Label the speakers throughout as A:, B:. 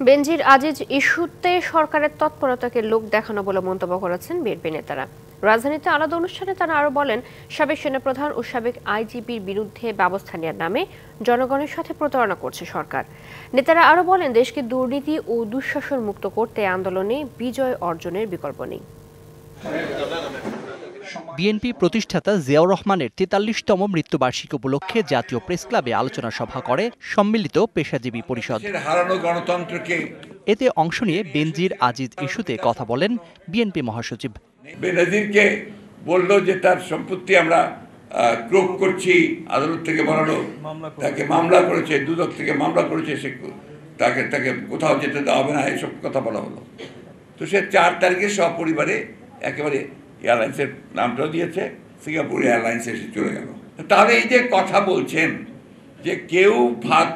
A: বেনজির আজিজ ইস্যুতে সরকারের তৎপরতাকে লোক দেখানো বলে মন্তব্য করেছেন বিএনপি নেতারা। রাজধানীতে আলাদা অনুষ্ঠানে তারা আরো বলেন, সাবেক সেনাপ্রধান ও সাবেক আইজিপির বিরুদ্ধে ব্যবস্থা নেওয়ার নামে জনগণের সাথে প্রতারণা করছে সরকার। নেতারা আরো বলেন, দেশকে দুর্নীতি ও দুঃশাসন মুক্ত করতে আন্দোলনে বিজয় অর্জনের বিকল্প নেই।
B: বিএনপি প্রতিষ্ঠাতা জিয়াউর রহমানের ৪৩তম মৃত্যুবার্ষিকী উপলক্ষে জাতীয় প্রেস ক্লাবে আলোচনা সভা করে সম্মিলিত পেশাজীবী পরিষদ। এতে অংশ নিয়ে বেনজির আজিজ ইস্যুতে কথা বলেন বিএনপি মহাসচিব।
C: বেনজিরকে বলল যে তার সম্পত্তি আমরা ক্রোক করছি, আদালত থেকে বলালো, তাকে মামলা করেছে, দুদক থেকে মামলা করেছে, সে তাকে কোথাও যেতে দেওয়া হবে না, এসব কথা বলা হলো। তো সে ৪ তারিখে সপরিবারে একেবারে এয়ারলাইন্সের নামটাও দিয়েছে, সিঙ্গাপুর এয়ারলাইন্সে এসে চলে গেল। তাহলে এই যে কথা বলছেন যে কেউ ভাগ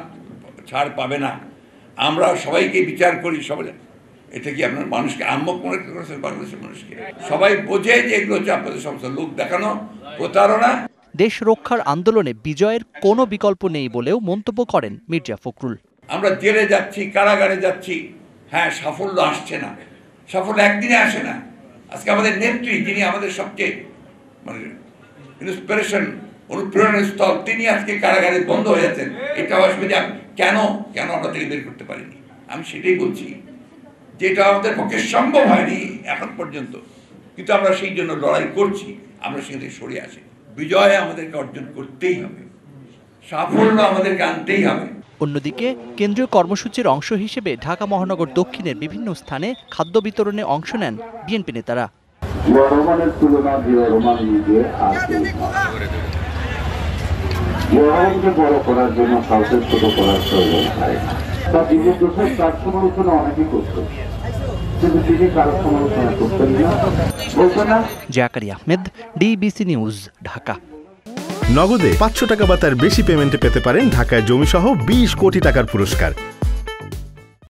C: ছাড় পাবে না, আমরা সবাইকে বিচার করি, সবাই, এটা কি আপনার মানুষকে আম্মক মনে করেছেন? বাংলাদেশের মানুষকে সবাই বোঝে যে এগুলো হচ্ছে আপনাদের সমস্ত লোক দেখানো, প্রতারণা।
B: দেশ রক্ষার আন্দোলনে বিজয়ের কোনো বিকল্প নেই বলেও মন্তব্য করেন মির্জা ফখরুল।
C: আমরা জেলে যাচ্ছি, কারাগারে যাচ্ছি, হ্যাঁ সাফল্য আসছে না, সাফল্য একদিনে আসে না। আজকে আমাদের নেত্রী, যিনি আমাদের সবচেয়ে ইন্সপিরেশন, অনুপ্রেরণার স্থল, তিনি আজকে কারাগারে বন্ধ হয়ে যাচ্ছেন। এটা আসবে যে কেন আমরা থেকে বের করতে পারিনি। আমি সেটাই বলছি, যেটা আমাদের পক্ষে সম্ভব হয়নি এখন পর্যন্ত, কিন্তু আমরা সেই জন্য লড়াই করছি। আমরা সেখান থেকে সরে আসি। বিজয় আমাদেরকে অর্জন করতেই হবে, সাফল্য আমাদেরকে আনতেই হবে।
B: অন্যদিকে কেন্দ্রীয় কর্মসূচির অংশ হিসেবে ঢাকা মহানগর দক্ষিণের বিভিন্ন স্থানে খাদ্য বিতরণে অংশ নেন বিএনপি নেতারা।
D: বড় করার জন্য কাউকে ছোট করার প্রয়োজন হয় না। তা বিজেপি তার সমালোচনা অনেকেই করতো, কিন্তু তিনি কারো সমালোচনা করতেন না, বলতেন না।
B: Zakaria Ahmed, DBC news, Dhaka.
E: নগদে ৫০০ টাকা বা তার বেশি পেমেন্টে পেতে পারেন ঢাকায় জমিসহ ২০ কোটি টাকার পুরস্কার।